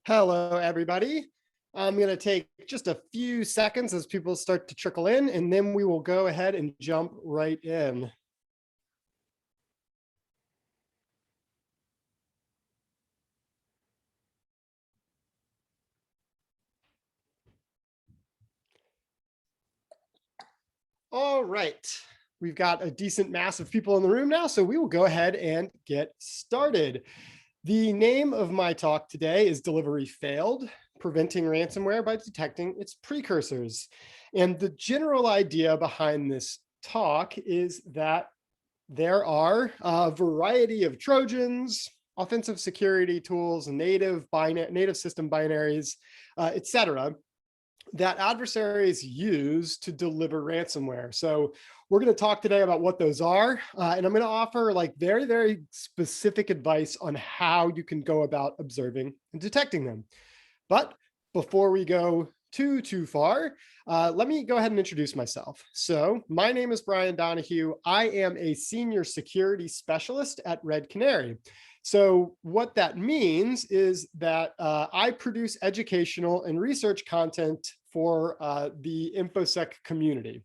Hello, everybody. I'm going to take just a few seconds as people start to trickle in, and then we will go ahead and jump right in. All right. We've got a decent mass of people in the room now, so we will go ahead and get started. The name of my talk today is Delivery Failed, Preventing Ransomware by Detecting Its Precursors. And the general idea behind this talk is that there are a variety of Trojans, offensive security tools, native system binaries, etc., that adversaries use to deliver ransomware. So we're going to talk today about what those are, and I'm going to offer like very, very specific advice on how you can go about observing and detecting them. But before we go too far, let me go ahead and introduce myself. So my name is Brian Donahue. I am a senior security specialist at Red Canary. So what that means is that I produce educational and research content for the InfoSec community.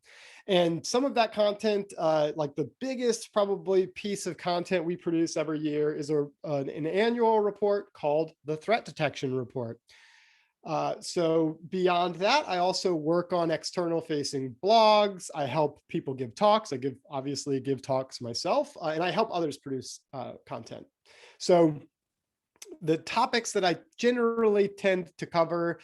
And some of that content, like the biggest probably piece of content we produce every year is an annual report called the Threat Detection Report. So beyond that, I also work on external facing blogs. I help people give talks. Obviously give talks myself, and I help others produce content. So the topics that I generally tend to cover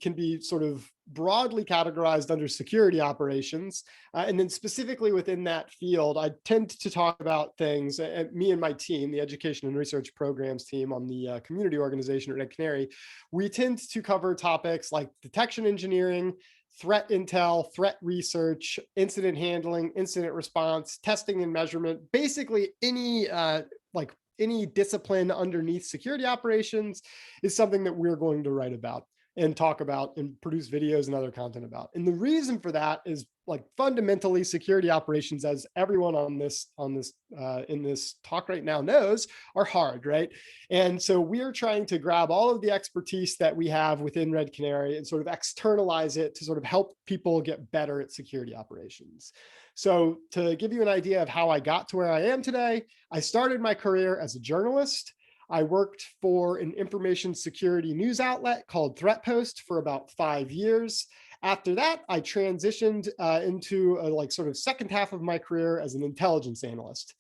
can be sort of broadly categorized under security operations. And then specifically within that field, I tend to talk about things, me and my team, the education and research programs team on the community organization at Red Canary, we tend to cover topics like detection engineering, threat intel, threat research, incident handling, incident response, testing and measurement, basically any discipline underneath security operations is something that we're going to write about and talk about and produce videos and other content about. And the reason for that is like fundamentally security operations, as everyone in this talk right now knows, are hard, right? And so we are trying to grab all of the expertise that we have within Red Canary and sort of externalize it to sort of help people get better at security operations. So to give you an idea of how I got to where I am today, I started my career as a journalist. I worked for an information security news outlet called ThreatPost for about 5 years. After that, I transitioned into a sort of second half of my career as an intelligence analyst.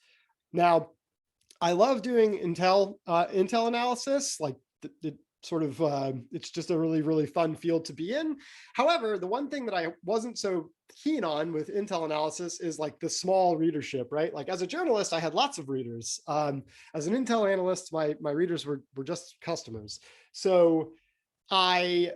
Now, I love doing intel analysis, like it's just a really, really fun field to be in. However, the one thing that I wasn't so keen on with intel analysis is like the small readership, right? Like as a journalist, I had lots of readers. As an intel analyst, my readers were just customers. So I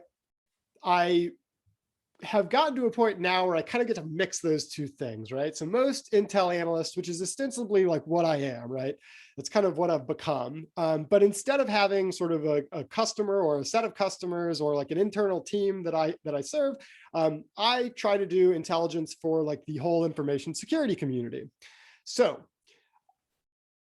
have gotten to a point now where I kind of get to mix those two things, right? So most intel analysts, which is ostensibly like what I am, right? That's kind of what I've become. But instead of having sort of a customer or a set of customers or like an internal team that I serve, I try to do intelligence for like the whole information security community. So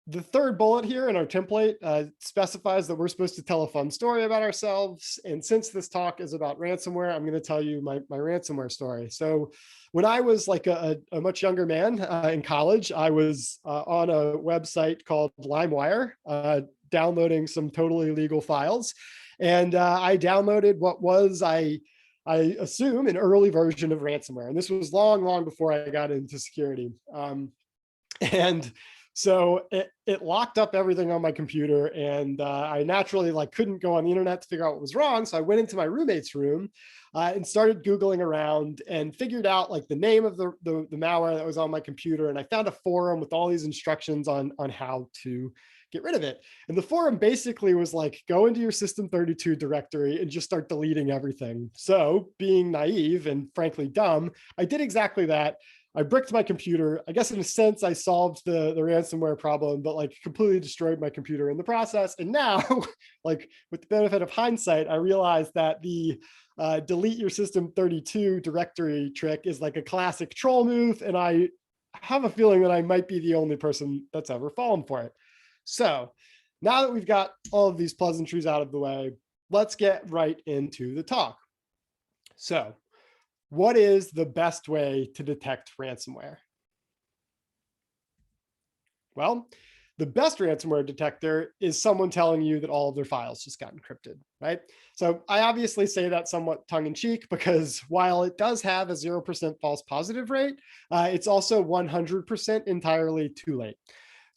the third bullet here in our template specifies that we're supposed to tell a fun story about ourselves. And since this talk is about ransomware, I'm going to tell you my ransomware story. So when I was like a much younger man in college, I was on a website called LimeWire, downloading some totally illegal files. And I downloaded what was, I assume, an early version of ransomware. And this was long before I got into security. So it locked up everything on my computer, and I naturally couldn't go on the internet to figure out what was wrong. So I went into my roommate's room and started Googling around and figured out like the name of the malware that was on my computer. And I found a forum with all these instructions on how to get rid of it. And the forum basically was like, go into your System32 directory and just start deleting everything. So being naive and frankly dumb, I did exactly that. I bricked my computer. I guess in a sense, I solved the ransomware problem, but like completely destroyed my computer in the process. And now, like with the benefit of hindsight, I realized that the delete your System32 directory trick is like a classic troll move. And I have a feeling that I might be the only person that's ever fallen for it. So now that we've got all of these pleasantries out of the way, let's get right into the talk. So, what is the best way to detect ransomware? Well, the best ransomware detector is someone telling you that all of their files just got encrypted, right? So I obviously say that somewhat tongue in cheek because while it does have a 0% false positive rate, it's also 100% entirely too late.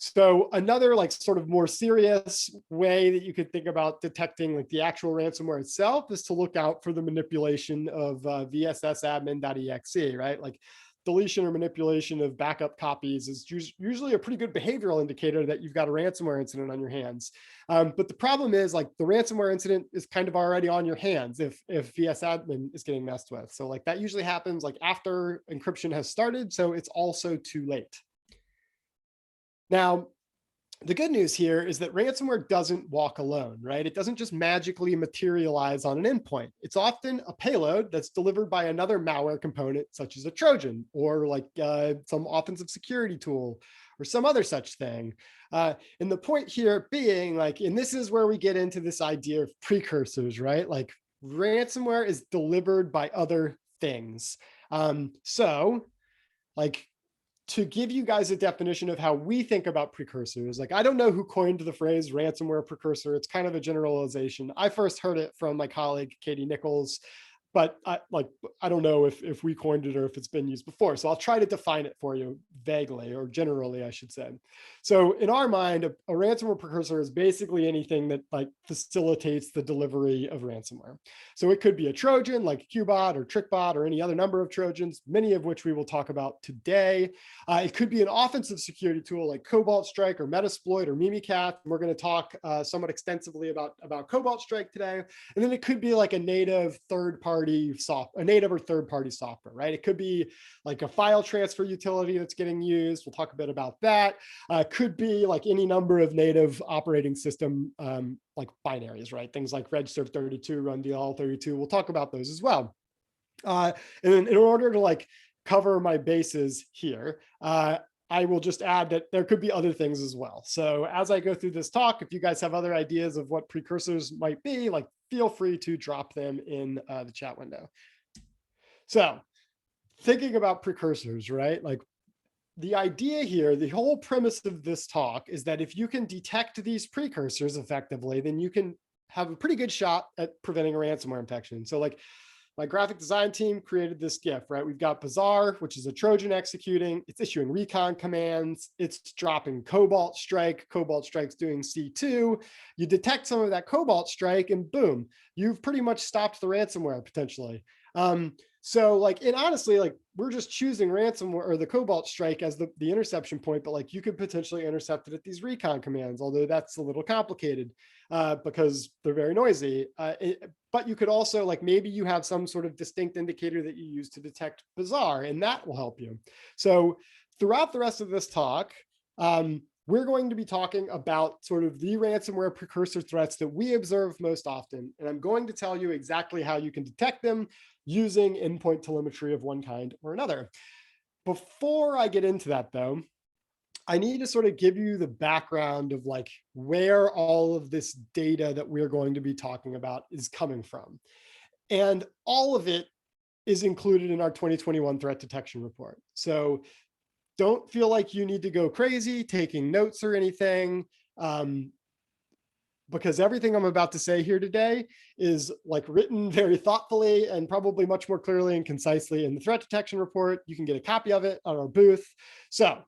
So another like sort of more serious way that you could think about detecting like the actual ransomware itself is to look out for the manipulation of vssadmin.exe, right? Like deletion or manipulation of backup copies is usually a pretty good behavioral indicator that you've got a ransomware incident on your hands. But the problem is like the ransomware incident is kind of already on your hands if vsadmin is getting messed with. So like that usually happens like after encryption has started. So it's also too late. Now, the good news here is that ransomware doesn't walk alone, right? It doesn't just magically materialize on an endpoint. It's often a payload that's delivered by another malware component, such as a Trojan or like some offensive security tool or some other such thing. And the point here being like, and this is where we get into this idea of precursors, right? Like ransomware is delivered by other things. So like, to give you guys a definition of how we think about precursors, like I don't know who coined the phrase ransomware precursor. It's kind of a generalization. I first heard it from my colleague, Katie Nichols, but I don't know if we coined it or if it's been used before. So I'll try to define it for you vaguely or generally, I should say. So in our mind, a ransomware precursor is basically anything that like facilitates the delivery of ransomware. So it could be a Trojan like Qbot or TrickBot or any other number of Trojans, many of which we will talk about today. It could be an offensive security tool like Cobalt Strike or Metasploit or Mimikat. We're going to talk somewhat extensively about Cobalt Strike today. And then it could be like a native native or third-party software, right? It could be like a file transfer utility that's getting used. We'll talk a bit about that. Could be like any number of native operating system like binaries, right? Things like regsurf32, rundl32. We'll talk about those as well. And then in order to like cover my bases here, I will just add that there could be other things as well. So as I go through this talk, if you guys have other ideas of what precursors might be, like feel free to drop them in the chat window. So thinking about precursors, right? Like the idea here, the whole premise of this talk is that if you can detect these precursors effectively, then you can have a pretty good shot at preventing a ransomware infection. So like my graphic design team created this GIF, right? We've got Bazaar, which is a Trojan executing. It's issuing recon commands. It's dropping Cobalt Strike. Cobalt Strike's doing C2. You detect some of that Cobalt Strike and boom, you've pretty much stopped the ransomware potentially. So like, and honestly, like we're just choosing ransomware or the Cobalt Strike as the interception point, but like you could potentially intercept it at these recon commands, although that's a little complicated because they're very noisy. But you could also like, maybe you have some sort of distinct indicator that you use to detect Bazaar, and that will help you. So throughout the rest of this talk, we're going to be talking about sort of the ransomware precursor threats that we observe most often. And I'm going to tell you exactly how you can detect them using endpoint telemetry of one kind or another. Before I get into that though, I need to sort of give you the background of like where all of this data that we're going to be talking about is coming from. And all of it is included in our 2021 threat detection report. So don't feel like you need to go crazy taking notes or anything, because everything I'm about to say here today is like written very thoughtfully and probably much more clearly and concisely in the threat detection report. You can get a copy of it on our booth. So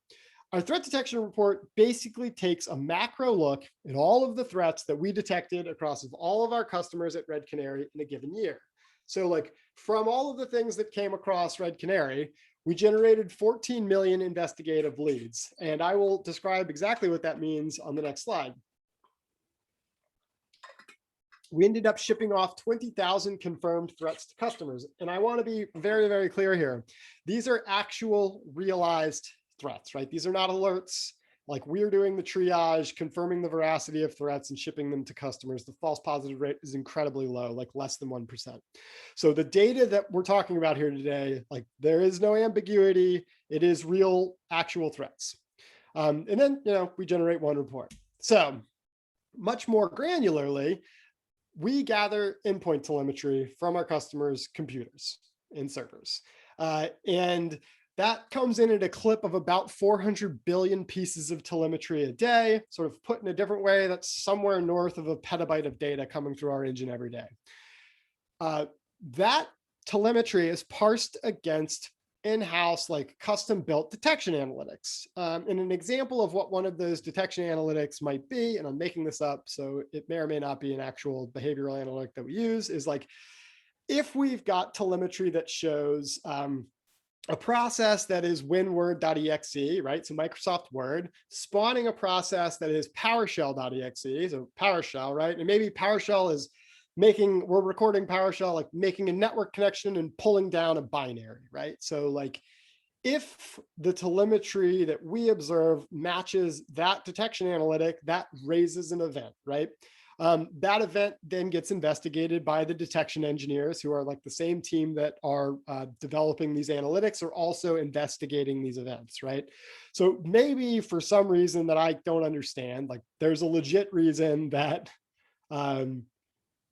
our threat detection report basically takes a macro look at all of the threats that we detected across all of our customers at Red Canary in a given year. So like from all of the things that came across Red Canary, we generated 14 million investigative leads. And I will describe exactly what that means on the next slide. We ended up shipping off 20,000 confirmed threats to customers. And I want to be very, very clear here. These are actual realized threats, right? These are not alerts. Like we're doing the triage, confirming the veracity of threats and shipping them to customers. The false positive rate is incredibly low, like less than 1%. So the data that we're talking about here today, like there is no ambiguity. It is real, actual threats. And then, we generate one report. So much more granularly, we gather endpoint telemetry from our customers' computers and servers. And that comes in at a clip of about 400 billion pieces of telemetry a day. Sort of put in a different way, that's somewhere north of a petabyte of data coming through our engine every day. That telemetry is parsed against in-house, like custom-built detection analytics. And an example of what one of those detection analytics might be, and I'm making this up, so it may or may not be an actual behavioral analytic that we use, is like if we've got telemetry that shows a process that is winword.exe, right? So Microsoft Word, spawning a process that is PowerShell.exe, so PowerShell, right? And maybe PowerShell is we're recording PowerShell, like making a network connection and pulling down a binary, right? So like if the telemetry that we observe matches that detection analytic, that raises an event, right? That event then gets investigated by the detection engineers, who are like the same team that are developing these analytics, are also investigating these events, right? So maybe for some reason that I don't understand, like there's a legit reason that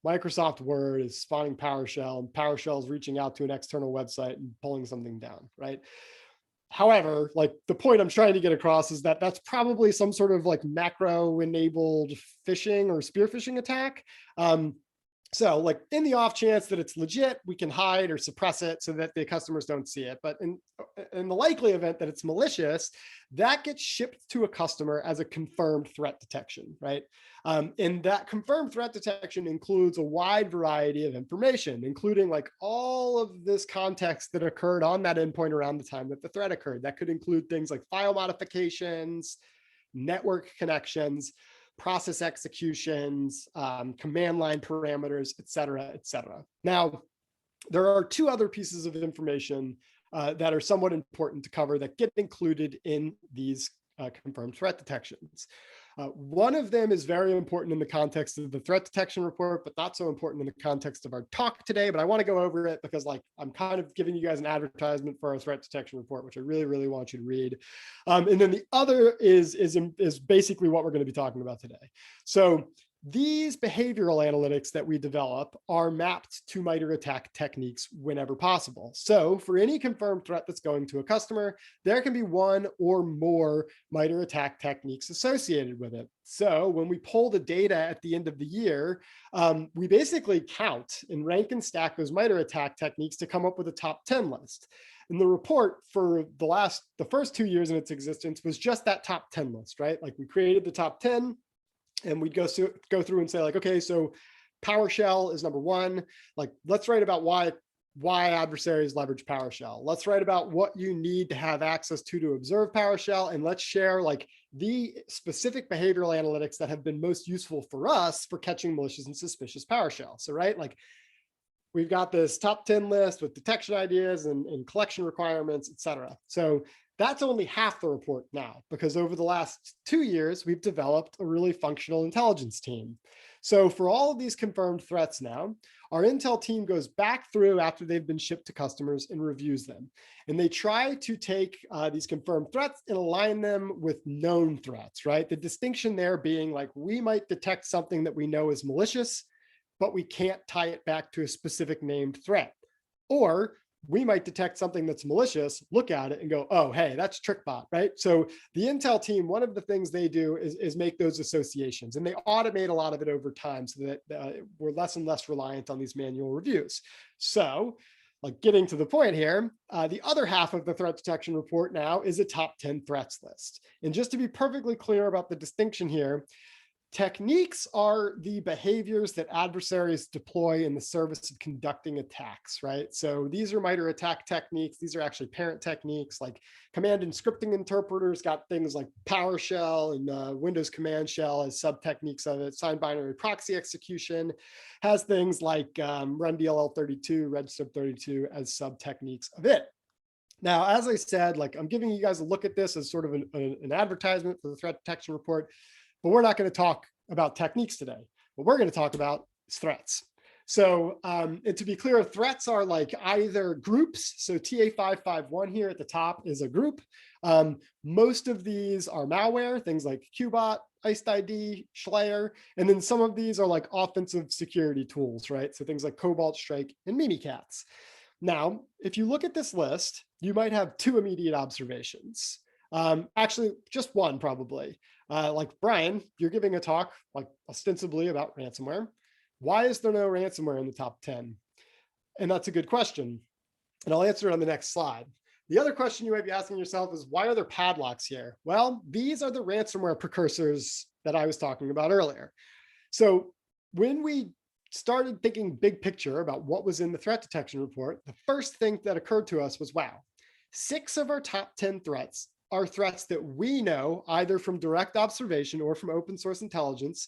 Microsoft Word is spawning PowerShell and PowerShell is reaching out to an external website and pulling something down, right? However, like the point I'm trying to get across is that that's probably some sort of like macro enabled phishing or spear phishing attack. So like in the off chance that it's legit, we can hide or suppress it so that the customers don't see it. But in the likely event that it's malicious, that gets shipped to a customer as a confirmed threat detection, right? And that confirmed threat detection includes a wide variety of information, including like all of this context that occurred on that endpoint around the time that the threat occurred. That could include things like file modifications, network connections, process executions, command line parameters, et cetera, et cetera. Now, there are two other pieces of information that are somewhat important to cover that get included in these confirmed threat detections. One of them is very important in the context of the threat detection report, but not so important in the context of our talk today. But I want to go over it because like I'm kind of giving you guys an advertisement for our threat detection report, which I really, really want you to read. And then the other is basically what we're going to be talking about today. So these behavioral analytics that we develop are mapped to MITRE attack techniques whenever possible. So for any confirmed threat that's going to a customer, there can be one or more MITRE attack techniques associated with it. So when we pull the data at the end of the year, we basically count and rank and stack those MITRE attack techniques to come up with a top 10 list. And the report for the first 2 years in its existence was just that top 10 list, right? Like we created the top 10, and we'd go through and say like, okay, so PowerShell is number one. Like, let's write about why adversaries leverage PowerShell. Let's write about what you need to have access to observe PowerShell. And let's share like the specific behavioral analytics that have been most useful for us for catching malicious and suspicious PowerShell. So, right, like we've got this top 10 list with detection ideas and collection requirements, et cetera. So that's only half the report now, because over the last 2 years, we've developed a really functional intelligence team. So for all of these confirmed threats now, our intel team goes back through after they've been shipped to customers and reviews them. And they try to take these confirmed threats and align them with known threats, right? The distinction there being like, we might detect something that we know is malicious, but we can't tie it back to a specific named threat. Or we might detect something that's malicious, look at it and go, oh, hey, that's TrickBot, right? So the Intel team, one of the things they do is make those associations, and they automate a lot of it over time so that we're less and less reliant on these manual reviews. So like getting to the point here, the other half of the threat detection report now is a top 10 threats list. And just to be perfectly clear about the distinction here, techniques are the behaviors that adversaries deploy in the service of conducting attacks, right? So these are MITRE attack techniques. These are actually parent techniques, like command and scripting interpreters got things like PowerShell and Windows Command Shell as sub-techniques of it. Signed binary proxy execution has things like RunDLL32, RedStub32 as sub-techniques of it. Now, as I said, like I'm giving you guys a look at this as sort of an advertisement for the threat detection report. But we're not going to talk about techniques today. What we're going to talk about is threats. So, and to be clear, threats are like either groups. So TA551 here at the top is a group. Most of these are malware, things like Qbot, IcedID, Schlayer, and then some of these are like offensive security tools, right? So things like Cobalt Strike and Mimikatz. Now, if you look at this list, you might have two immediate observations. Actually, just one probably. Like Brian, you're giving a talk like ostensibly about ransomware. Why is there no ransomware in the top 10? And that's a good question. And I'll answer it on the next slide. The other question you might be asking yourself is, why are there padlocks here? Well, these are the ransomware precursors that I was talking about earlier. So when we started thinking big picture about what was in the threat detection report, the first thing that occurred to us was, wow, 6 of our top 10 threats are threats that we know either from direct observation or from open source intelligence.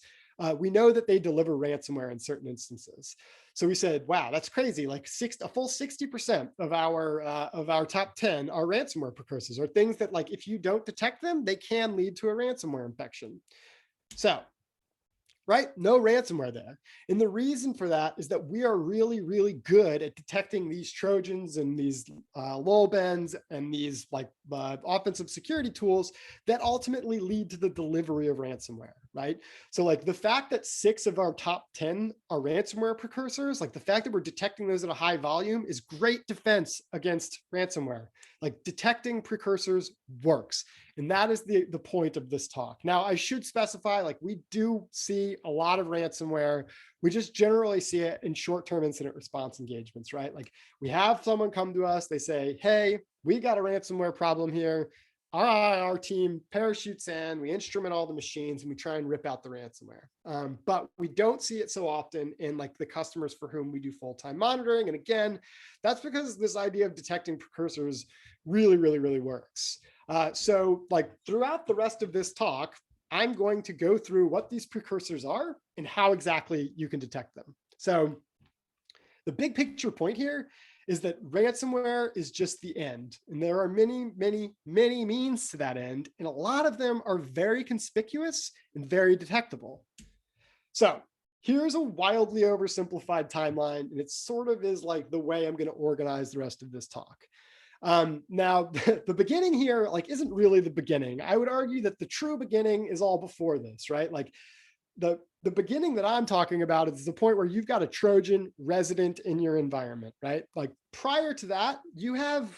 We know that they deliver ransomware in certain instances. So we said, wow, that's crazy. Like a full 60% of our top 10 are ransomware precursors, or things that, like, if you don't detect them, they can lead to a ransomware infection. So, right? No ransomware there. And the reason for that is that we are really, really good at detecting these Trojans and these lull bends and these offensive security tools that ultimately lead to the delivery of ransomware, right? So like the fact that 6 of our top 10 are ransomware precursors, like the fact that we're detecting those at a high volume is great defense against ransomware. Like detecting precursors works. And that is the point of this talk. Now, I should specify, like, we do see a lot of ransomware. We just generally see it in short-term incident response engagements, right? Like we have someone come to us, they say, hey, we got a ransomware problem here. Our team parachutes in, we instrument all the machines, and we try and rip out the ransomware. But we don't see it so often in like the customers for whom we do full-time monitoring. And again, that's because this idea of detecting precursors really, really, really works. So like throughout the rest of this talk, I'm going to go through what these precursors are and how exactly you can detect them. So the big picture point here is that ransomware is just the end. And there are many, many, many means to that end. And a lot of them are very conspicuous and very detectable. So here's a wildly oversimplified timeline. And it sort of is like the way I'm going to organize the rest of this talk. Now, the beginning here, like, isn't really the beginning. I would argue that the true beginning is all before this, right? Like the beginning that I'm talking about is the point where you've got a Trojan resident in your environment, right? Like prior to that, you have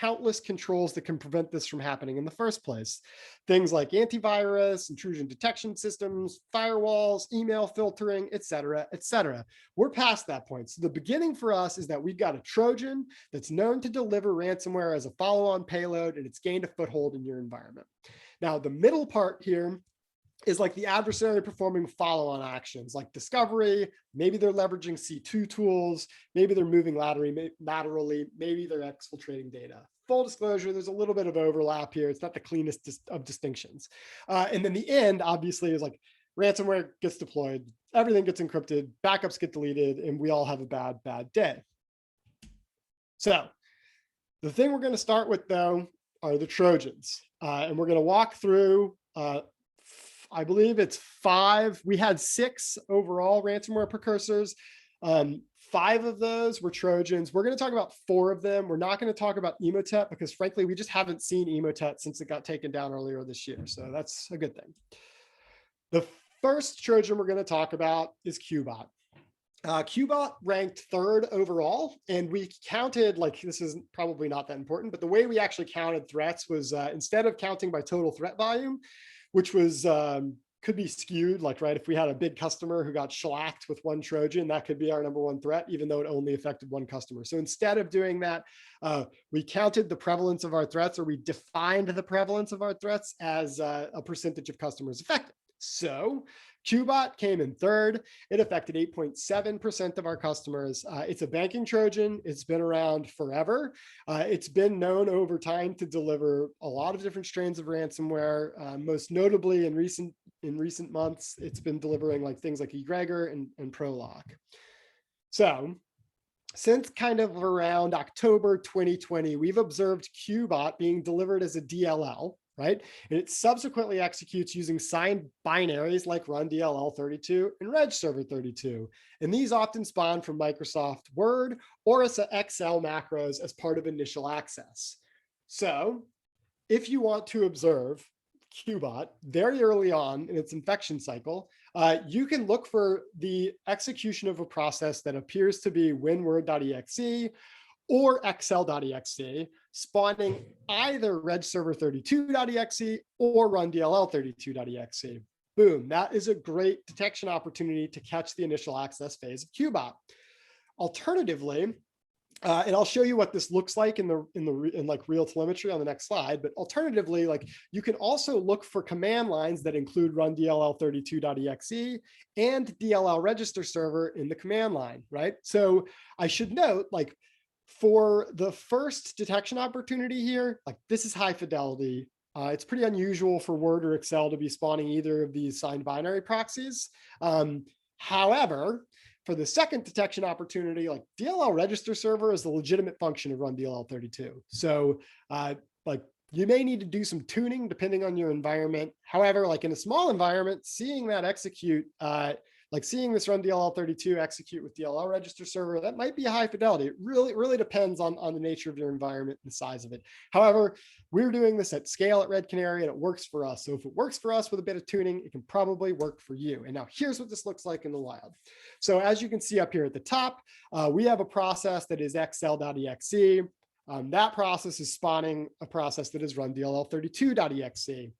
countless controls that can prevent this from happening in the first place. Things like antivirus, intrusion detection systems, firewalls, email filtering, et cetera, et cetera. We're past that point. So the beginning for us is that we've got a Trojan that's known to deliver ransomware as a follow-on payload, and it's gained a foothold in your environment. Now, the middle part here is like the adversary performing follow-on actions like discovery. Maybe they're leveraging C2 tools. Maybe they're moving laterally. Maybe they're exfiltrating data. Full disclosure, there's a little bit of overlap here. It's not the cleanest of distinctions. And then the end, obviously, is like ransomware gets deployed, everything gets encrypted, backups get deleted, and we all have a bad, bad day. So the thing we're going to start with, though, are the Trojans. And we're going to walk through I believe it's 5. We had 6 overall ransomware precursors. 5 of those were Trojans. We're going to talk about 4 of them. We're not going to talk about Emotet because, frankly, we just haven't seen Emotet since it got taken down earlier this year. So that's a good thing. The first Trojan we're going to talk about is Qbot. Qbot ranked 3rd overall, and we counted, like, this is probably not that important, but the way we actually counted threats was instead of counting by total threat volume, which was could be skewed, like, right, if we had a big customer who got shellacked with one Trojan, that could be our #1 threat, even though it only affected one customer. So instead of doing that, we counted the prevalence of our threats, or we defined the prevalence of our threats as a percentage of customers affected. So Qbot came in 3rd. It affected 8.7% of our customers. It's a banking Trojan. It's been around forever. It's been known over time to deliver a lot of different strains of ransomware. Most notably in recent months, it's been delivering like things like egregor and Prolock. So since kind of around October 2020, we've observed Qbot being delivered as a DLL. right? And it subsequently executes using signed binaries like run DLL32 and reg server 32. And these often spawn from Microsoft Word or as Excel macros as part of initial access. So if you want to observe Qbot very early on in its infection cycle, you can look for the execution of a process that appears to be winword.exe or excel.exe, spawning either regserver32.exe or rundll32.exe. Boom, that is a great detection opportunity to catch the initial access phase of Qbot. Alternatively, and I'll show you what this looks like in like real telemetry on the next slide. But alternatively, like you can also look for command lines that include run DLL32.exe and DLL register server in the command line, right? So I should note, like for the first detection opportunity here, like this is high fidelity. It's pretty unusual for Word or Excel to be spawning either of these signed binary proxies. However, for the second detection opportunity, like DLL register server is the legitimate function of run DLL32. So like you may need to do some tuning depending on your environment. However, like in a small environment, seeing that execute, like seeing this run DLL32 execute with DLL register server, that might be a high fidelity. It really depends on the nature of your environment and the size of it. However, we're doing this at scale at Red Canary and it works for us. So if it works for us with a bit of tuning, it can probably work for you. And now here's what this looks like in the wild. So as you can see up here at the top, we have a process that is xl.exe. That process is spawning a process that is run DLL32.exe.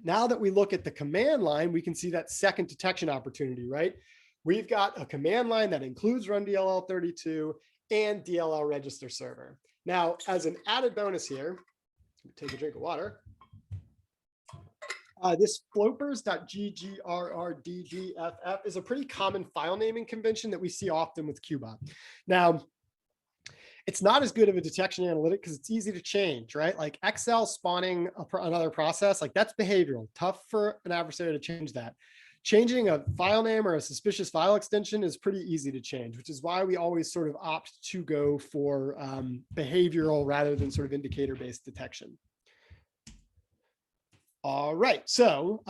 Now that we look at the command line, we can see that second detection opportunity, right? We've got a command line that includes run DLL32 and DLL register server. Now, as an added bonus here, take a drink of water. This flopers.ggRRDDFF is a pretty common file naming convention that we see often with Qbot. Now, it's not as good of a detection analytic because it's easy to change, right? Like Excel spawning another process, like that's behavioral, tough for an adversary to change that. Changing a file name or a suspicious file extension is pretty easy to change, which is why we always sort of opt to go for behavioral rather than sort of indicator-based detection. All right, so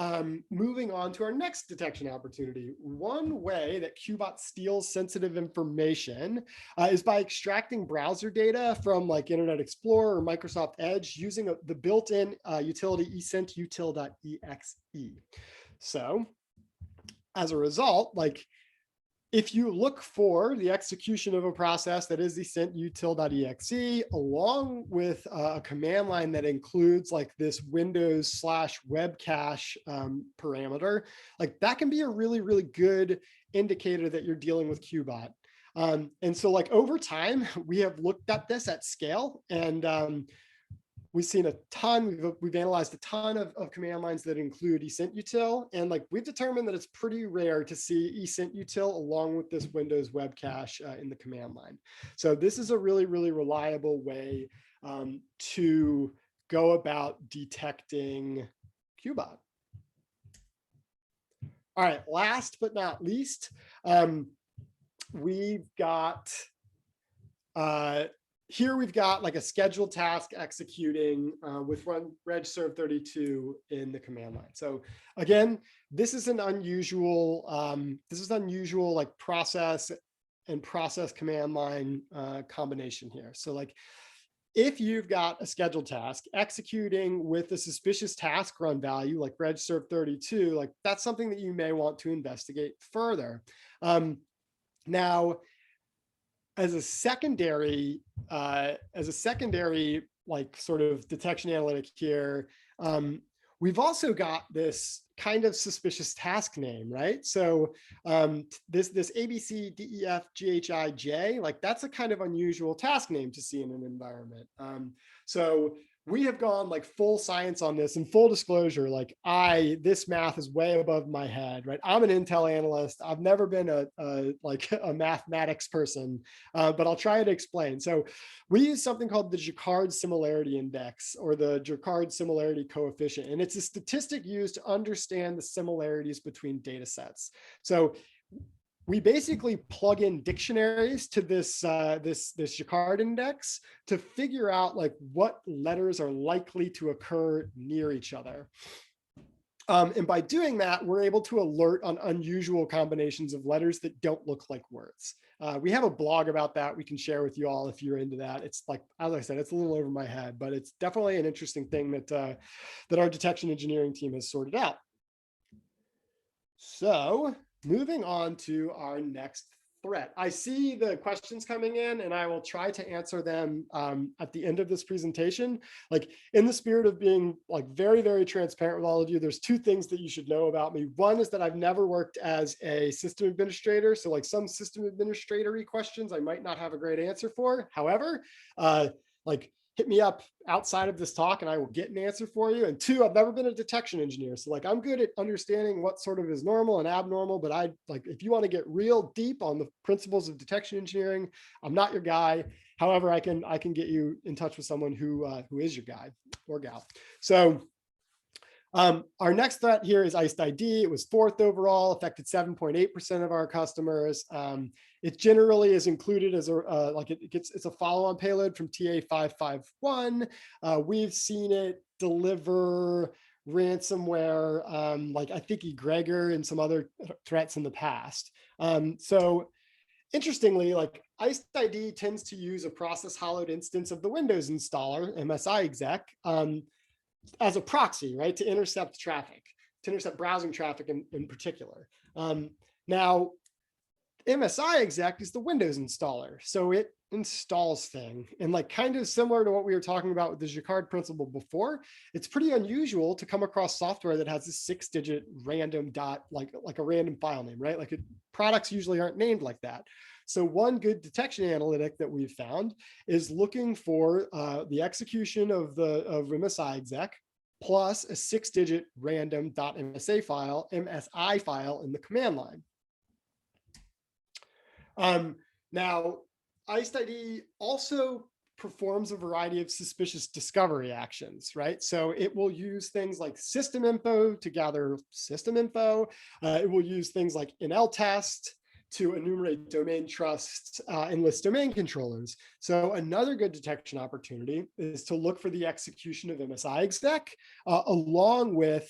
moving on to our next detection opportunity. One way that Qbot steals sensitive information is by extracting browser data from like Internet Explorer or Microsoft Edge using the built-in utility esentutil.exe. So as a result, like if you look for the execution of a process that is esentutil.exe along with a command line that includes like this Windows/web cache parameter, like that can be a really good indicator that you're dealing with Qbot. And so like over time, we have looked at this at scale and we've seen a ton, we've analyzed a ton of command lines that include esentutil, and like we've determined that it's pretty rare to see esentutil along with this Windows web cache in the command line. So this is a really reliable way to go about detecting Qbot. All right, last but not least, we've got here we've got like a scheduled task executing with run regserv32 in the command line. So again, this is an unusual, like process and process command line combination here. So like if you've got a scheduled task executing with a suspicious task run value like regserv32, like that's something that you may want to investigate further. Now, as a secondary like sort of detection analytic here, we've also got this kind of suspicious task name, right? So this ABC DEF GHIJ, like that's a kind of unusual task name to see in an environment. So we have gone like full science on this, and full disclosure, like this math is way above my head, right? I'm an Intel analyst. I've never been a mathematics person, but I'll try to explain. So we use something called the Jacquard Similarity Index or the Jacquard Similarity Coefficient, and it's a statistic used to understand the similarities between data sets. So we basically plug in dictionaries to this this Jacquard index to figure out like what letters are likely to occur near each other. And by doing that, we're able to alert on unusual combinations of letters that don't look like words. We have a blog about that we can share with you all if you're into that. It's like, as I said, it's a little over my head, but it's definitely an interesting thing that, that our detection engineering team has sorted out. So moving on to our next threat. I see the questions coming in and I will try to answer them at the end of this presentation. Like in the spirit of being like very, very transparent with all of you, there's two things that you should know about me. One is that I've never worked as a system administrator. So like some system administrator-y questions I might not have a great answer for. However, like hit me up outside of this talk and I will get an answer for you. And two, I've never been a detection engineer. So like, I'm good at understanding what sort of is normal and abnormal, but I like, if you want to get real deep on the principles of detection engineering, I'm not your guy. However, I can get you in touch with someone who is your guy or gal. So our next threat here is IcedID. It was 4th overall, affected 7.8% of our customers. It generally is included as a like it's a follow-on payload from TA551. We've seen it deliver ransomware, like I think egregor and some other threats in the past. So interestingly, like IcedID tends to use a process hollowed instance of the Windows installer, MSI as a proxy, right, to intercept traffic, to intercept browsing traffic in particular. Now, MSI exec is the Windows installer, so it installs thing. And like kind of similar to what we were talking about with the Jacquard principle before, it's pretty unusual to come across software that has a 6-digit random dot, like a random file name, right? Like products usually aren't named like that. So one good detection analytic that we've found is looking for the execution of MSI exec plus a 6-digit random .msi file in the command line. Now, IcedID also performs a variety of suspicious discovery actions, right? So it will use things like system info to gather system info. It will use things like NL test to enumerate domain trusts and list domain controllers. So another good detection opportunity is to look for the execution of MSI exec along with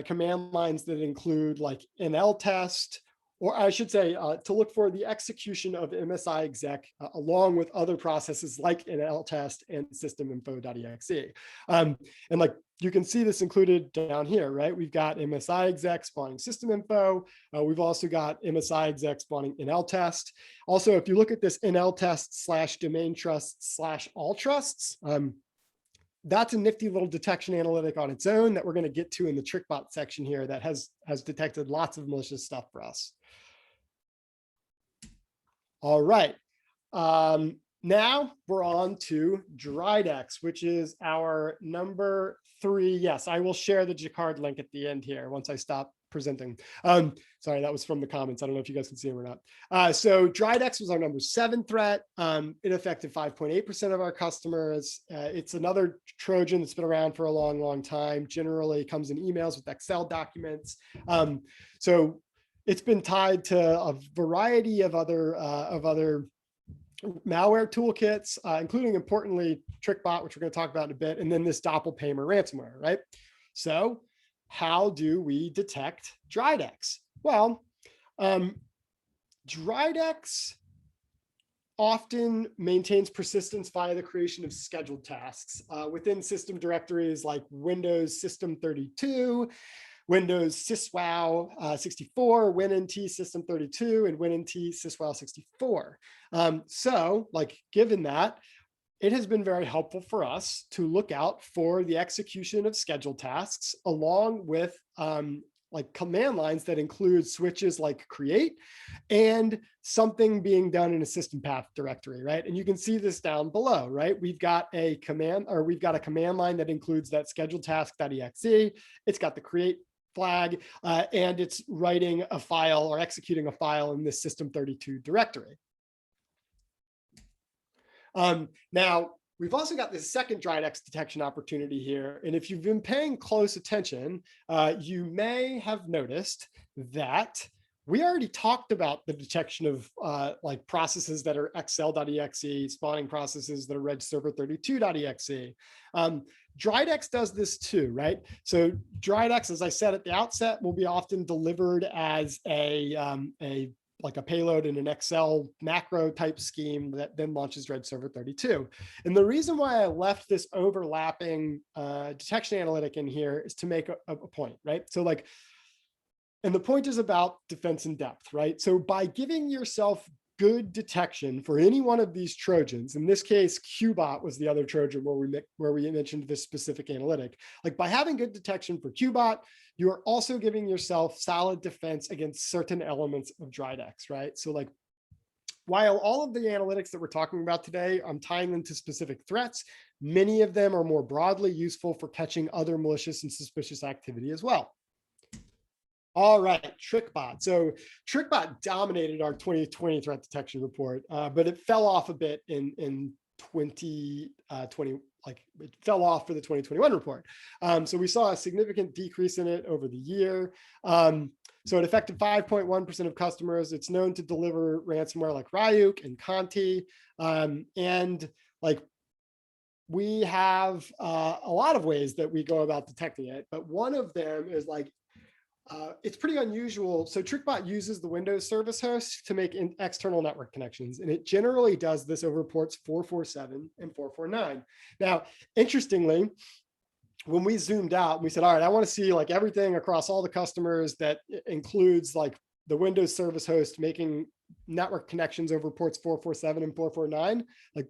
command lines that include like NL test, or I should say, to look for the execution of MSI exec along with other processes like NL test and systeminfo.exe. And like you can see this included down here, right? We've got MSI exec spawning system info. We've also got MSI exec spawning NL test. Also, if you look at this NL test / domain trusts / all trusts, that's a nifty little detection analytic on its own that we're going to get to in the TrickBot section here that has detected lots of malicious stuff for us. All right. Now we're on to Dridex, which is our number 3. Yes, I will share the Jacquard link at the end here once I stop presenting. Sorry, that was from the comments. I don't know if you guys can see them or not. So Dridex was our number 7 threat. It affected 5.8% of our customers. It's another Trojan that's been around for a long, long time. Generally comes in emails with Excel documents. So it's been tied to a variety of other malware toolkits, including importantly TrickBot, which we're going to talk about in a bit, and then this Doppelpaymer ransomware, right? So how do we detect Dridex? Well, Dridex often maintains persistence via the creation of scheduled tasks within system directories like Windows System 32, Windows syswow 64, WinNT System 32, and WinNT syswow 64. So, like, given that, it has been very helpful for us to look out for the execution of scheduled tasks along with like command lines that include switches like create and something being done in a system path directory, right? And you can see this down below, right? We've got a command line that includes that scheduled task.exe. It's got the create flag, and it's writing a file or executing a file in this system 32 directory. Now, we've also got this second Dridex detection opportunity here. And if you've been paying close attention, you may have noticed that we already talked about the detection of like processes that are xl.exe, spawning processes that are reg server 32.exe. Dridex does this too, right? So Dridex, as I said at the outset, will be often delivered as like a payload in an Excel macro type scheme that then launches Reg Server 32. And the reason why I left this overlapping detection analytic in here is to make a point, right? So like, and the point is about defense in depth, right? So by giving yourself good detection for any one of these Trojans, in this case, Qbot was the other Trojan where we mentioned this specific analytic. Like by having good detection for Qbot, you are also giving yourself solid defense against certain elements of Dridex, right? So like, while all of the analytics that we're talking about today, I'm tying them to specific threats, many of them are more broadly useful for catching other malicious and suspicious activity as well. All right, TrickBot. So TrickBot dominated our 2020 threat detection report, but it fell off a bit in 2020, like it fell off for the 2021 report. So we saw a significant decrease in it over the year. So it affected 5.1% of customers. It's known to deliver ransomware like Ryuk and Conti. And like we have a lot of ways that we go about detecting it, but one of them is like, it's pretty unusual. So TrickBot uses the Windows service host to make external network connections, and it generally does this over ports 447 and 449. Now, interestingly, when we zoomed out, we said, all right, I want to see like everything across all the customers that includes like the Windows service host making network connections over ports 447 and 449. Like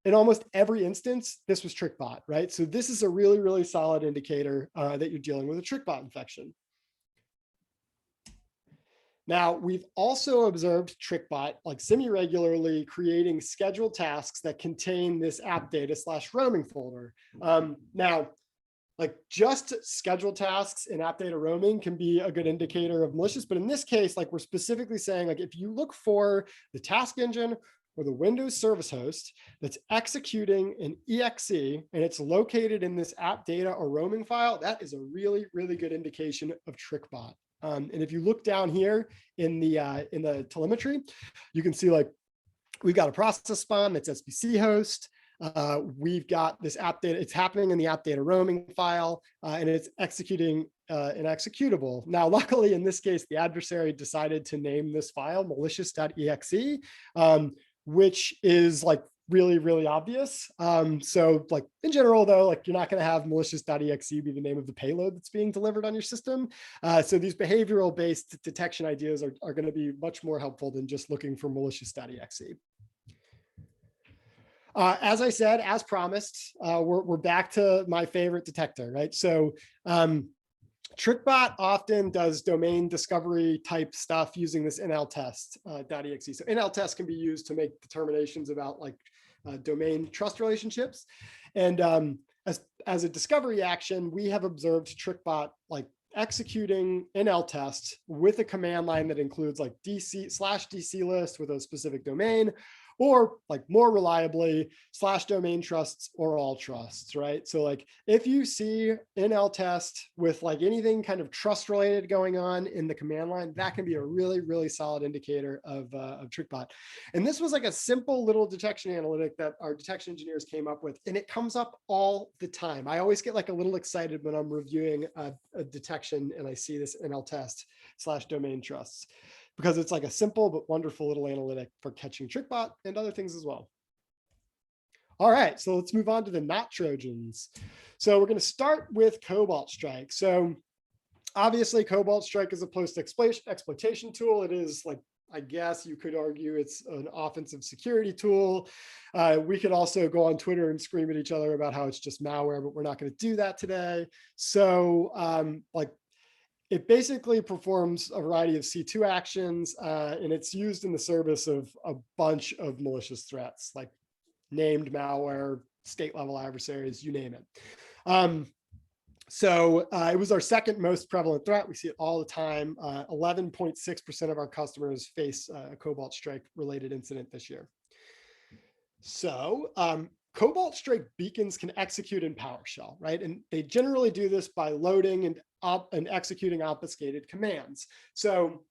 in almost every instance, this was TrickBot, right? So this is a really, really solid indicator that you're dealing with a TrickBot infection. Now, we've also observed TrickBot like semi-regularly creating scheduled tasks that contain this app data / roaming folder. Now, like just scheduled tasks in app data roaming can be a good indicator of malicious, but in this case, like we're specifically saying, like if you look for the task engine or the Windows service host that's executing an exe and it's located in this app data or roaming file, that is a really, really good indication of TrickBot. And if you look down here in the telemetry, you can see like we've got a process spawn that's SBC host. We've got this app data, it's happening in the app data roaming file, and it's executing an executable. Now, luckily in this case, the adversary decided to name this file malicious.exe, which is like really, really obvious. So like in general though, like you're not going to have malicious.exe be the name of the payload that's being delivered on your system. So these behavioral based detection ideas are going to be much more helpful than just looking for malicious.exe. As I said, as promised, we're back to my favorite detector, right? So TrickBot often does domain discovery type stuff using this nltest.exe. So nltest can be used to make determinations about like domain trust relationships. And as a discovery action, we have observed TrickBot like executing nltest with a command line that includes like DC/DC list with a specific domain, or like more reliably /domain trusts or all trusts, right? So like if you see nltest with like anything kind of trust related going on in the command line, that can be a really, really solid indicator of TrickBot. And this was like a simple little detection analytic that our detection engineers came up with, and it comes up all the time. I always get like a little excited when I'm reviewing a detection and I see this nltest /domain trusts, because it's like a simple but wonderful little analytic for catching TrickBot and other things as well. All right, so let's move on to the not Trojans. So we're going to start with Cobalt Strike. So obviously Cobalt Strike is a post-exploitation tool. It is like, I guess you could argue it's an offensive security tool. We could also go on Twitter and scream at each other about how it's just malware, but we're not going to do that today. So like, it basically performs a variety of C2 actions, and it's used in the service of a bunch of malicious threats, like named malware, state level adversaries, you name it. So it was our second most prevalent threat. We see it all the time. 11.6% of our customers face a Cobalt Strike related incident this year. So Cobalt Strike beacons can execute in PowerShell, right? And they generally do this by loading and executing obfuscated commands. So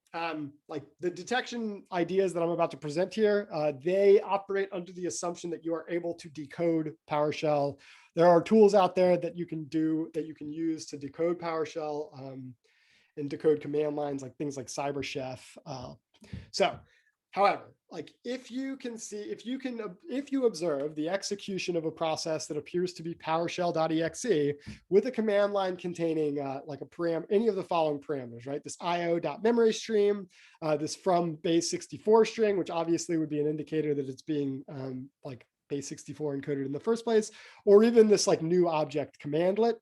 like the detection ideas that I'm about to present here, they operate under the assumption that you are able to decode PowerShell. There are tools out there that you can use to decode PowerShell and decode command lines, like things like CyberChef. However, like if you observe the execution of a process that appears to be PowerShell.exe with a command line containing like any of the following parameters, right? This io.memory stream, this from base 64 string, which obviously would be an indicator that it's being like base 64 encoded in the first place, or even this like new object commandlet.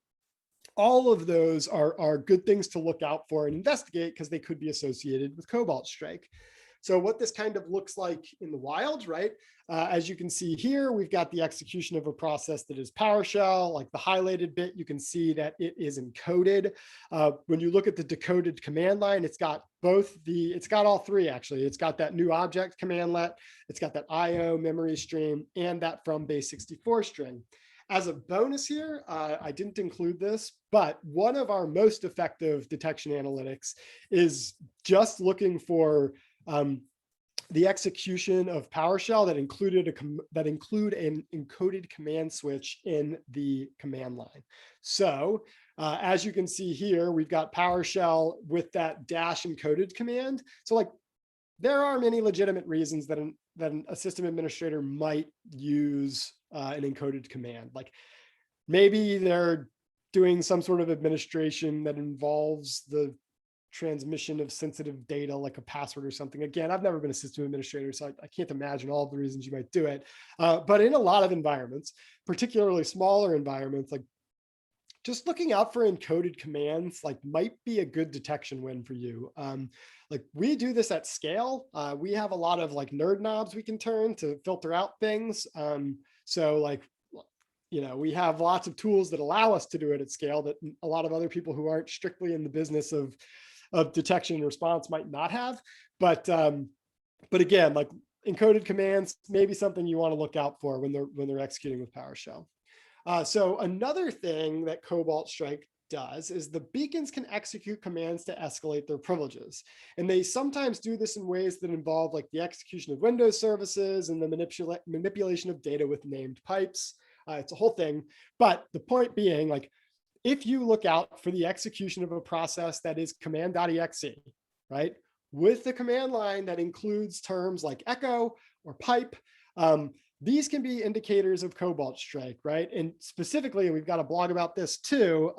All of those are good things to look out for and investigate because they could be associated with Cobalt Strike. So what this kind of looks like in the wild, right? As you can see here, we've got the execution of a process that is PowerShell, like the highlighted bit, you can see that it is encoded. When you look at the decoded command line, it's got all three actually. It's got that new object commandlet, it's got that IO memory stream, and that from base 64 string. As a bonus here, I didn't include this, but one of our most effective detection analytics is just looking for the execution of PowerShell that include an encoded command switch in the command line. So as you can see here, we've got PowerShell with that dash encoded command. So like there are many legitimate reasons that a system administrator might use an encoded command. Like maybe they're doing some sort of administration that involves the transmission of sensitive data, like a password or something. Again, I've never been a system administrator, so I can't imagine all of the reasons you might do it. But in a lot of environments, particularly smaller environments, like just looking out for encoded commands like might be a good detection win for you. Like we do this at scale. We have a lot of like nerd knobs we can turn to filter out things. So like, you know, we have lots of tools that allow us to do it at scale that a lot of other people who aren't strictly in the business of detection and response might not have. But again, like encoded commands, maybe something you want to look out for when they're executing with PowerShell. So another thing that Cobalt Strike does is the beacons can execute commands to escalate their privileges. And they sometimes do this in ways that involve like the execution of Windows services and the manipulation of data with named pipes. It's a whole thing. But the point being, like, if you look out for the execution of a process that is command.exe, right, with the command line that includes terms like echo or pipe, these can be indicators of Cobalt Strike, right? And specifically, and we've got a blog about this too,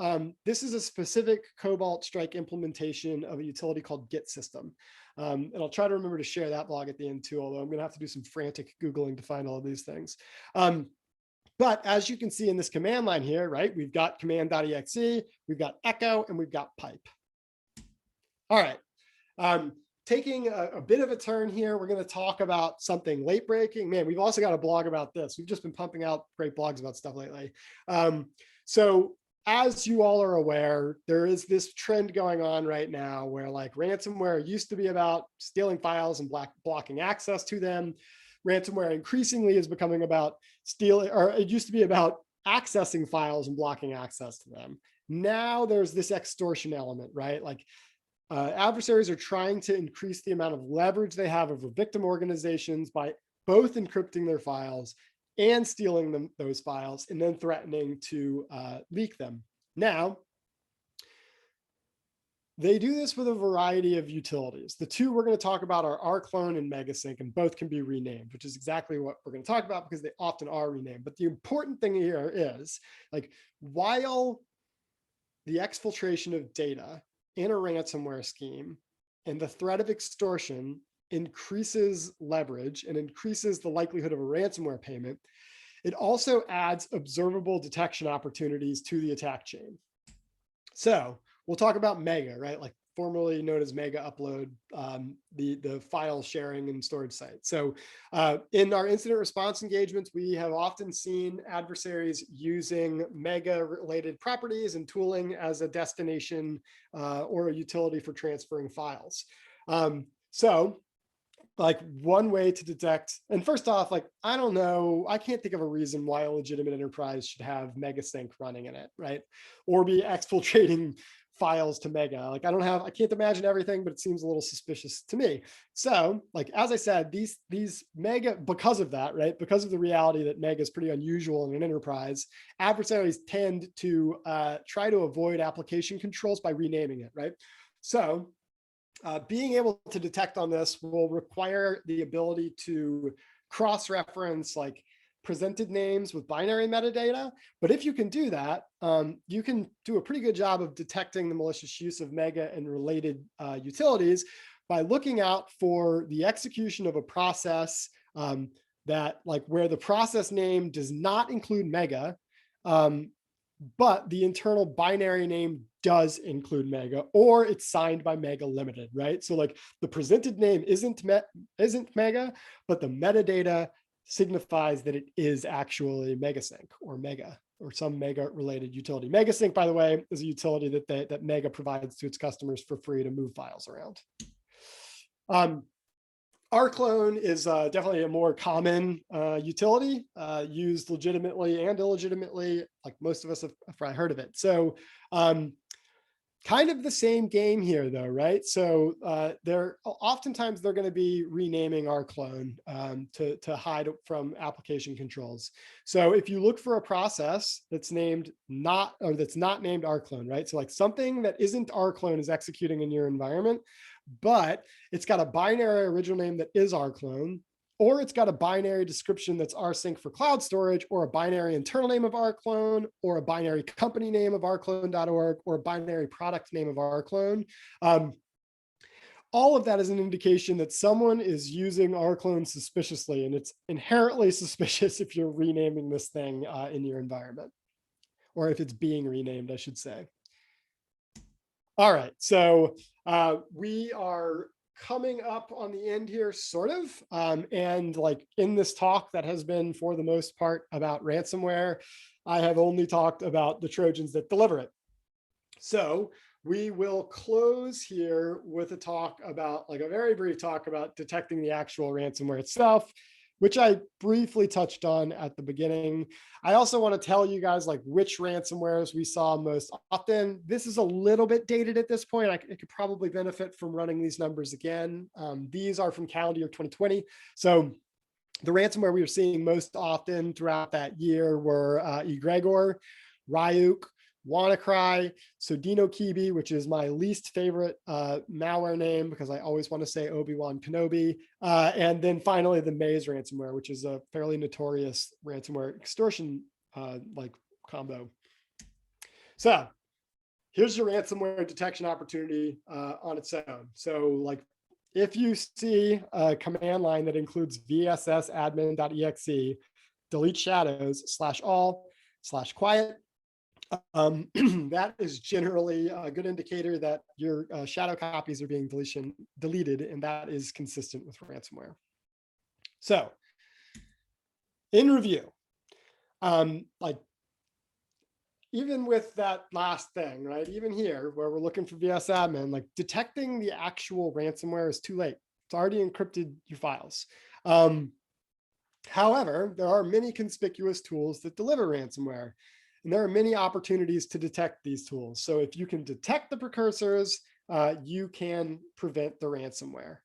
this is a specific Cobalt Strike implementation of a utility called Git system. And I'll try to remember to share that blog at the end too, although I'm gonna have to do some frantic Googling to find all of these things. But as you can see in this command line here, right, we've got command.exe, we've got echo, and we've got pipe. All right. Taking a bit of a turn here, we're going to talk about something late breaking. Man, we've also got a blog about this. We've just been pumping out great blogs about stuff lately. So as you all are aware, there is this trend going on right now where like ransomware used to be about stealing files and blocking access to them. Ransomware increasingly is becoming about stealing, or it used to be about accessing files and blocking access to them. Now there's this extortion element, right? Like adversaries are trying to increase the amount of leverage they have over victim organizations by both encrypting their files and stealing those files and then threatening to leak them. Now, they do this with a variety of utilities. The two we're going to talk about are Rclone and Megasync, and both can be renamed, which is exactly what we're going to talk about because they often are renamed. But the important thing here is, like, while the exfiltration of data in a ransomware scheme and the threat of extortion increases leverage and increases the likelihood of a ransomware payment, it also adds observable detection opportunities to the attack chain. So we'll talk about Mega, right? Like formerly known as Mega Upload, the file sharing and storage site. So in our incident response engagements, we have often seen adversaries using Mega related properties and tooling as a destination or a utility for transferring files. So like one way to detect, and first off, like, I don't know, I can't think of a reason why a legitimate enterprise should have Megasync running in it, right? Or be exfiltrating files to Mega. Like I can't imagine everything, but it seems a little suspicious to me. So like, as I said, these Mega, because of that, right? Because of the reality that Mega is pretty unusual in an enterprise, adversaries tend to try to avoid application controls by renaming it, right? So being able to detect on this will require the ability to cross-reference like presented names with binary metadata. But if you can do that, you can do a pretty good job of detecting the malicious use of Mega and related utilities by looking out for the execution of a process that like where the process name does not include Mega, but the internal binary name does include Mega, or it's signed by Mega Limited, right? So like the presented name isn't Mega, but the metadata signifies that it is actually MegaSync or Mega or some Mega related utility. MegaSync, by the way, is a utility that Mega provides to its customers for free to move files around. Rclone is definitely a more common utility used legitimately and illegitimately. Like most of us have probably heard of it. So kind of the same game here though, right? So oftentimes they're going to be renaming Rclone to hide from application controls. So if you look for a process that's not named Rclone, right? So like something that isn't Rclone is executing in your environment, but it's got a binary original name that is Rclone, or it's got a binary description that's rsync for cloud storage, or a binary internal name of Rclone, or a binary company name of rclone.org, or a binary product name of Rclone. All of that is an indication that someone is using Rclone suspiciously, and it's inherently suspicious if you're renaming this thing in your environment, or if it's being renamed, I should say. All right, so we are coming up on the end here, sort of. And like in this talk that has been for the most part about ransomware, I have only talked about the Trojans that deliver it. So we will close here with a talk about, like a very brief talk about detecting the actual ransomware itself, which I briefly touched on at the beginning. I also want to tell you guys like which ransomwares we saw most often. This is a little bit dated at this point. It could probably benefit from running these numbers again. These are from calendar year 2020. So the ransomware we were seeing most often throughout that year were Egregor, Ryuk, WannaCry, Sodinokibi, which is my least favorite malware name because I always want to say Obi-Wan Kenobi. And then finally, the Maze ransomware, which is a fairly notorious ransomware extortion like combo. So here's your ransomware detection opportunity on its own. So like if you see a command line that includes vssadmin.exe, delete shadows /all/quiet, that is generally a good indicator that your shadow copies are being deleted, and that is consistent with ransomware. So in review, like even with that last thing, right? Even here where we're looking for vsadmin, like detecting the actual ransomware is too late. It's already encrypted your files. However, there are many conspicuous tools that deliver ransomware. And there are many opportunities to detect these tools. So if you can detect the precursors, you can prevent the ransomware.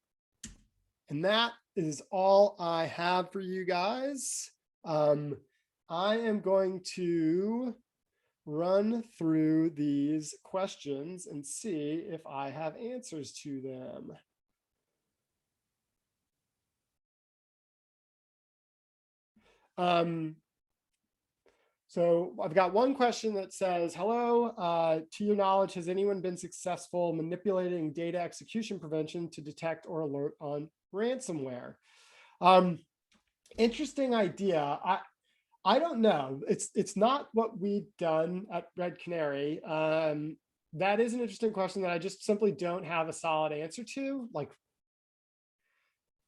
And that is all I have for you guys. I am going to run through these questions and see if I have answers to them. So I've got one question that says, hello, to your knowledge, has anyone been successful manipulating data execution prevention to detect or alert on ransomware? Interesting idea. I don't know. It's not what we've done at Red Canary. That is an interesting question that I just simply don't have a solid answer to. Like,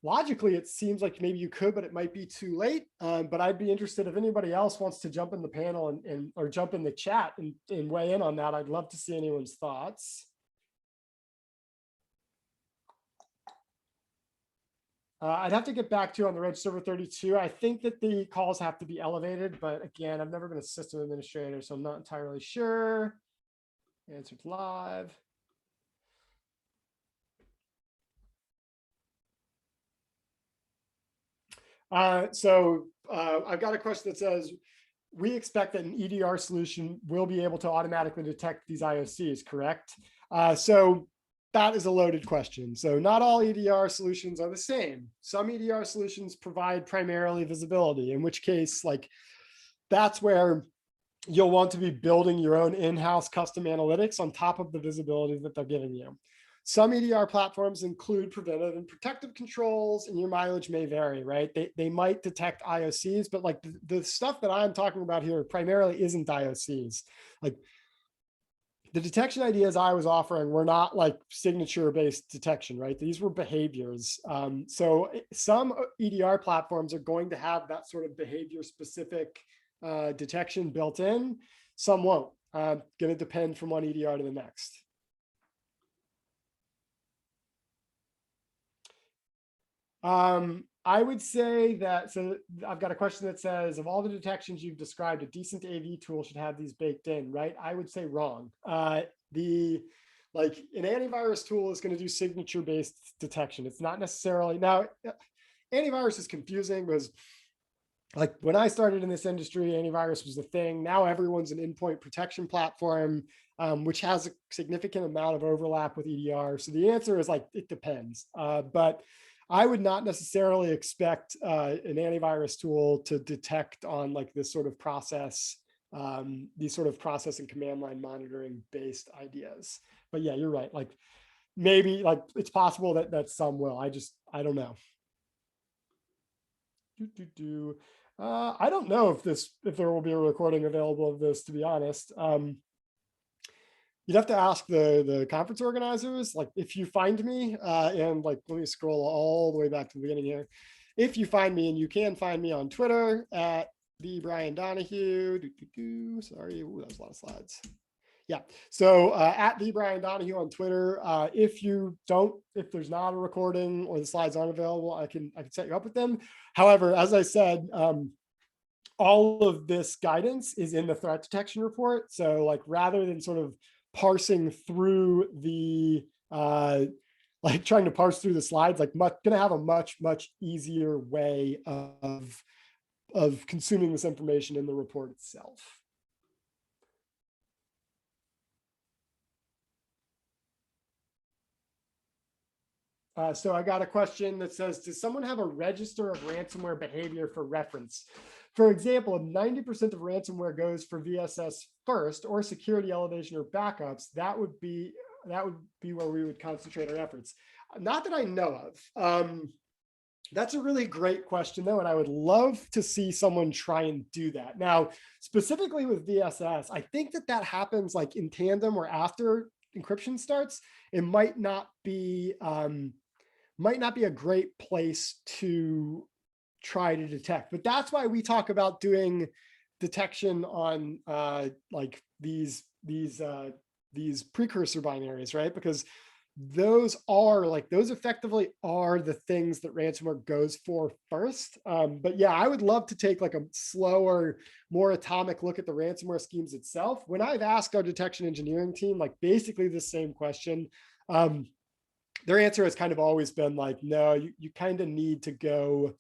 logically, it seems like maybe you could, but it might be too late. But I'd be interested if anybody else wants to jump in the panel or jump in the chat and weigh in on that. I'd love to see anyone's thoughts. I'd have to get back to you on the Reg server 32. I think that the calls have to be elevated, but again, I've never been a system administrator, so I'm not entirely sure. Answered live. I've got a question that says, we expect that an EDR solution will be able to automatically detect these IOCs, correct? So that is a loaded question. So not all EDR solutions are the same. Some EDR solutions provide primarily visibility, in which case, like, that's where you'll want to be building your own in-house custom analytics on top of the visibility that they're giving you. Some EDR platforms include preventive and protective controls, and your mileage may vary, right? They might detect IOCs, but like the stuff that I'm talking about here primarily isn't IOCs. Like, the detection ideas I was offering were not like signature-based detection, right? These were behaviors. So some EDR platforms are going to have that sort of behavior-specific detection built in. Some won't. Going to depend from one EDR to the next. I would say that, so I've got a question that says, of all the detections you've described, a decent AV tool should have these baked in, right? I would say wrong. Like an antivirus tool is going to do signature-based detection. It's not necessarily, now antivirus is confusing because like when I started in this industry, antivirus was the thing. Now everyone's an endpoint protection platform, which has a significant amount of overlap with EDR. So the answer is like, it depends. But I would not necessarily expect an antivirus tool to detect on like this sort of process, these sort of process and command line monitoring based ideas. But yeah, you're right. Like maybe like it's possible that some will. I don't know. I don't know if there will be a recording available of this, to be honest. You'd have to ask the conference organizers. Like if you find me, and like, let me scroll all the way back to the beginning here. If you find me, and you can find me on Twitter at the Brian Donahue. Sorry, ooh, that was a lot of slides. Yeah, so at the Brian Donahue on Twitter. If there's not a recording or the slides aren't available, I can set you up with them. However, as I said, all of this guidance is in the threat detection report. So like rather than sort of parsing through the like trying to parse through the slides, like gonna have a much easier way of consuming this information in the report itself. So I got a question that says, does someone have a register of ransomware behavior for reference? For example, if 90% of ransomware goes for VSS first or security elevation or backups, that would be where we would concentrate our efforts. Not that I know of. That's a really great question though, and I would love to see someone try and do that. Now, specifically with VSS, I think that happens like in tandem or after encryption starts. It might not be a great place to try to detect, but that's why we talk about doing detection on like these precursor binaries, right? Because those effectively are the things that ransomware goes for first. But yeah, I would love to take like a slower, more atomic look at the ransomware schemes itself. When I've asked our detection engineering team, like basically the same question, their answer has kind of always been like, no, you kind of need to go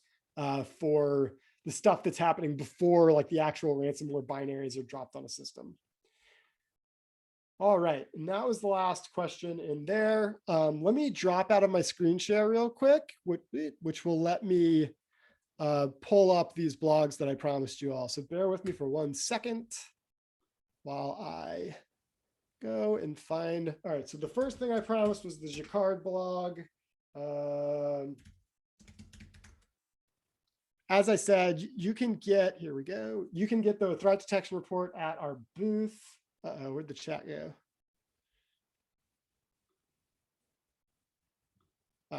for the stuff that's happening before like the actual ransomware binaries are dropped on a system. All right, and that was the last question in there. Let me drop out of my screen share real quick, which will let me pull up these blogs that I promised you all. So bear with me for 1 second while I go and find. All right, so the first thing I promised was the Jacquard blog. As I said, you can get, here we go, you can get the threat detection report at our booth. Where'd the chat go?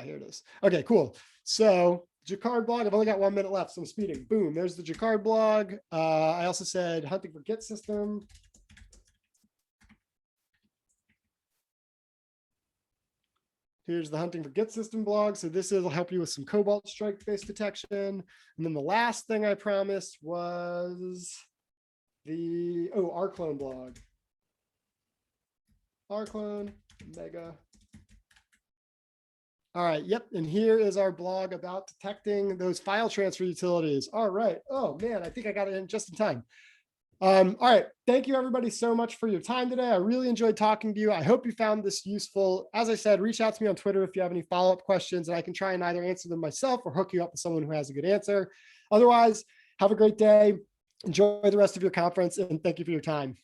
Here it is. Okay, cool. So Jacquard blog, I've only got 1 minute left, so I'm speeding. Boom, there's the Jacquard blog. I also said hunting for Git system. Here's the hunting for Git system blog. So this will help you with some Cobalt Strike based detection. And then the last thing I promised was the Rclone blog. Rclone mega. All right, yep, and here is our blog about detecting those file transfer utilities. All right, oh man, I think I got it in just in time. All right, thank you everybody so much for your time today. I really enjoyed talking to you. I hope you found this useful. As I said, reach out to me on Twitter if you have any follow-up questions, and I can try and either answer them myself or hook you up with someone who has a good answer. Otherwise, have a great day. Enjoy the rest of your conference, and thank you for your time.